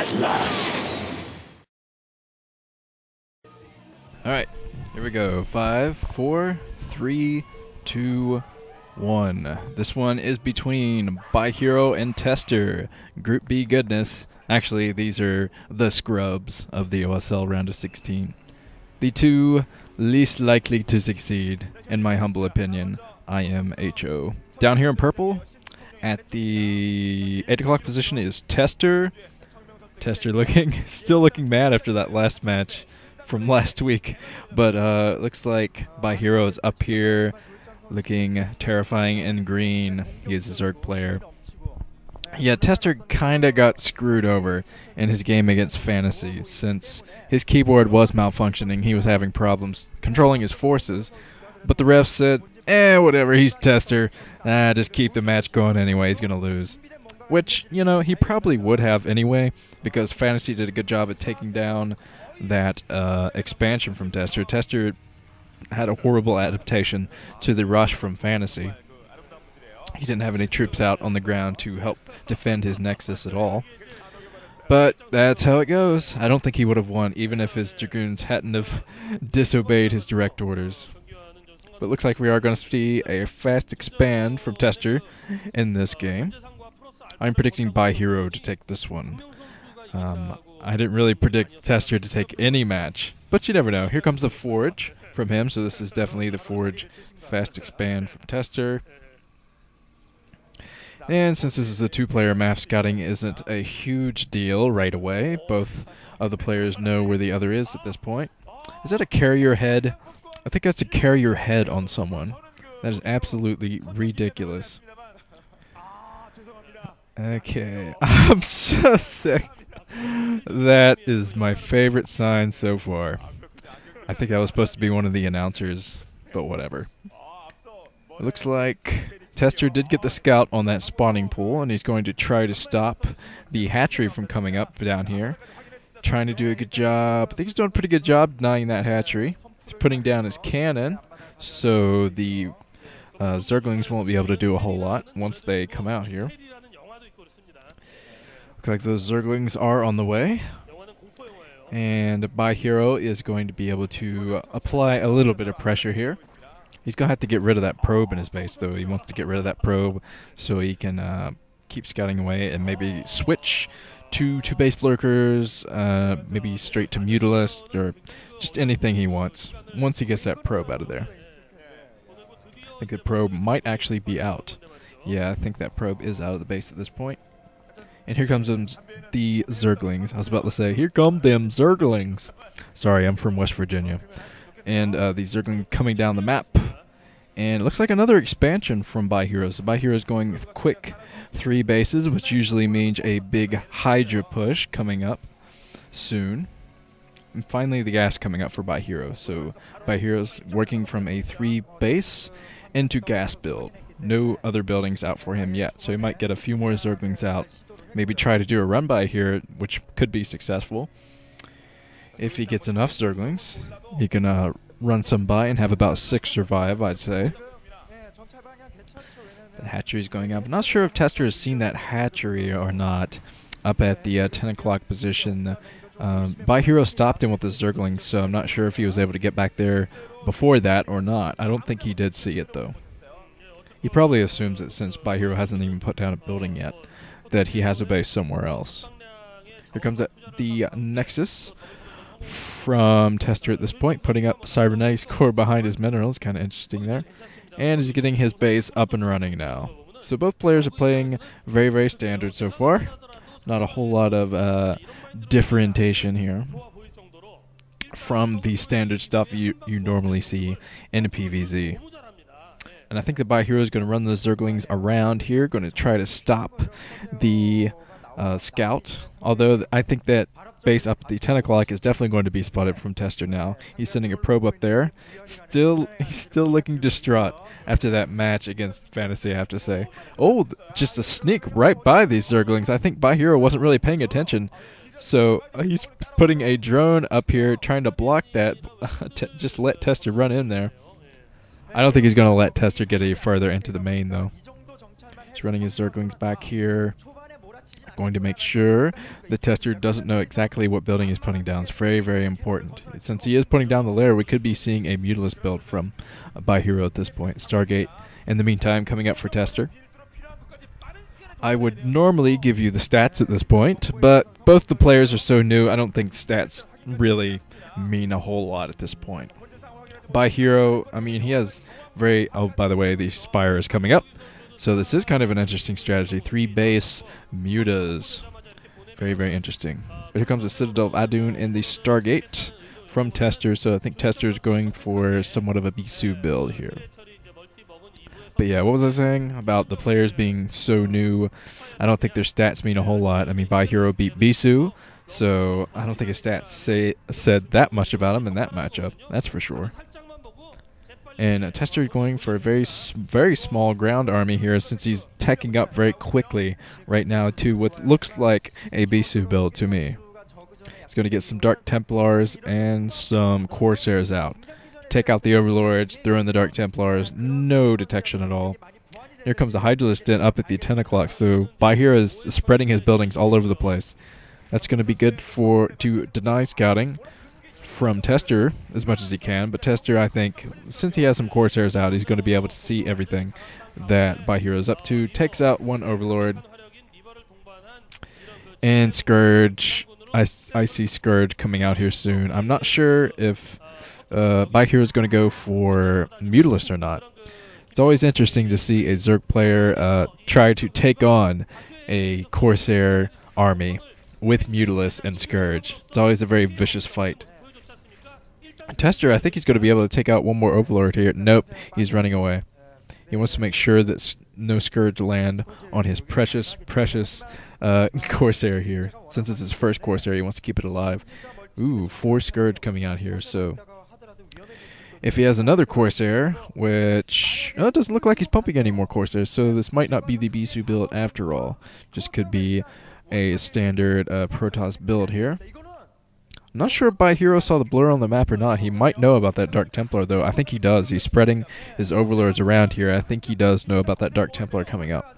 at last. Alright, here we go. 5, 4, 3, 2, 1. This one is between by.hero and Tester. Group B goodness. Actually, these are the scrubs of the OSL round of 16. The two least likely to succeed, in my humble opinion. I am HO. Down here in purple, at the 8 o'clock position is Tester. Tester still looking mad after that last match from last week. But looks like by.hero is up here looking terrifying in green. He is a Zerg player. Yeah, Tester kinda got screwed over in his game against Fantasy since his keyboard was malfunctioning. He was having problems controlling his forces, but the refs said, whatever, he's Tester. Just keep the match going anyway, he's gonna lose. Which, you know, he probably would have anyway, because Fantasy did a good job at taking down that expansion from Tester. Tester had a horrible adaptation to the rush from Fantasy. He didn't have any troops out on the ground to help defend his Nexus at all. But that's how it goes. I don't think he would have won, even if his Dragoons hadn't have disobeyed his direct orders. But it looks like we are going to see a fast expand from Tester in this game. I'm predicting by.hero to take this one. I didn't really predict Tester to take any match, but you never know. Here comes the Forge from him, so this is definitely the Forge fast expand from Tester. And since this is a two-player map, scouting isn't a huge deal right away. Both of the players know where the other is at this point. Is that a carrier head? I think that's a carrier head on someone. That is absolutely ridiculous. Okay, I'm so sick. That is my favorite sign so far. I think that was supposed to be one of the announcers, but whatever. It looks like Tester did get the scout on that spawning pool, and he's going to try to stop the hatchery from coming up down here. Trying to do a good job. I think he's doing a pretty good job denying that hatchery. He's putting down his cannon, so the Zerglings won't be able to do a whole lot once they come out here. Looks like those Zerglings are on the way. And by.hero is going to be able to apply a little bit of pressure here. He's going to have to get rid of that probe in his base, though. He wants to get rid of that probe so he can keep scouting away and maybe switch to base lurkers, maybe straight to Mutalist, or just anything he wants once he gets that probe out of there. I think the probe might actually be out. Yeah, I think that probe is out of the base at this point. And here comes the Zerglings. I was about to say, here come them Zerglings. Sorry, I'm from West Virginia. And the Zergling coming down the map. And it looks like another expansion from by.hero. So by.hero is going with quick 3 bases, which usually means a big Hydra push coming up soon. And finally the gas coming up for by.hero. So by.hero's working from a 3 base into gas build. No other buildings out for him yet. So he might get a few more Zerglings out. Maybe try to do a run by here, which could be successful. If he gets enough Zerglings, he can run some by and have about 6 survive, I'd say. The hatchery's going up. Not sure if Tester has seen that hatchery or not up at the 10 o'clock position. by.hero stopped him with the Zerglings, so I'm not sure if he was able to get back there before that or not. I don't think he did see it, though. He probably assumes that since by.hero hasn't even put down a building yet, that he has a base somewhere else. Here comes the Nexus from Tester at this point, putting up Cybernetics core behind his minerals. Kind of interesting there. And he's getting his base up and running now. So both players are playing very, very standard so far. Not a whole lot of differentiation here from the standard stuff you normally see in a PvZ. And I think the by.hero is going to run the Zerglings around here, going to try to stop the scout. Although I think that base up at the 10 o'clock is definitely going to be spotted from Tester now. He's sending a probe up there. He's still looking distraught after that match against Fantasy, I have to say. Oh, just a sneak right by these Zerglings. I think by.hero wasn't really paying attention. So he's putting a drone up here, trying to block that. Just let Tester run in there. I don't think he's going to let Tester get any further into the main, though. He's running his Zerglings back here. going to make sure the tester doesn't know exactly what building he's putting down. It's very, very important. Since he is putting down the lair, we could be seeing a Mutalisk build from by.hero at this point. Stargate, in the meantime, coming up for tester. I would normally give you the stats at this point, but both the players are so new, I don't think stats really mean a whole lot at this point. by.hero, I mean, he has very... Oh, by the way, the Spire is coming up. So this is kind of an interesting strategy. 3 base mutas. Very, very interesting. But here comes the Citadel of Adun in the Stargate from Tester. So I think Tester is going for somewhat of a Bisu build here. But yeah, what was I saying about the players being so new? I don't think their stats mean a whole lot. I mean, by.hero beat Bisu, so I don't think his stats said that much about him in that matchup. That's for sure. And Tester is going for a very small ground army here, since he's teching up very quickly right now to what looks like a Bisu build to me. He's going to get some Dark Templars and some Corsairs out. Take out the Overlords, throw in the Dark Templars, no detection at all. Here comes the Hydralisk Den up at the 10 o'clock, so by.hero is spreading his buildings all over the place. That's going to be good to deny scouting from Tester as much as he can, but Tester, I think, since he has some Corsairs out, he's going to be able to see everything that by.hero is up to. Takes out one Overlord. And Scourge, I see Scourge coming out here soon. I'm not sure if by.hero is going to go for Mutalisk or not. It's always interesting to see a Zerg player try to take on a Corsair army with Mutalisk and Scourge. It's always a very vicious fight. Tester, I think he's going to be able to take out one more Overlord here. Nope, he's running away. He wants to make sure that no Scourge land on his precious Corsair here. Since it's his first Corsair, he wants to keep it alive. Ooh, 4 Scourge coming out here, so... If he has another Corsair, which... Oh, it doesn't look like he's pumping any more Corsairs, so this might not be the Bisu build after all. Just could be a standard Protoss build here. I'm not sure if by.hero saw the blur on the map or not. He might know about that Dark Templar, though. I think he does. He's spreading his Overlords around here. I think he does know about that Dark Templar coming up.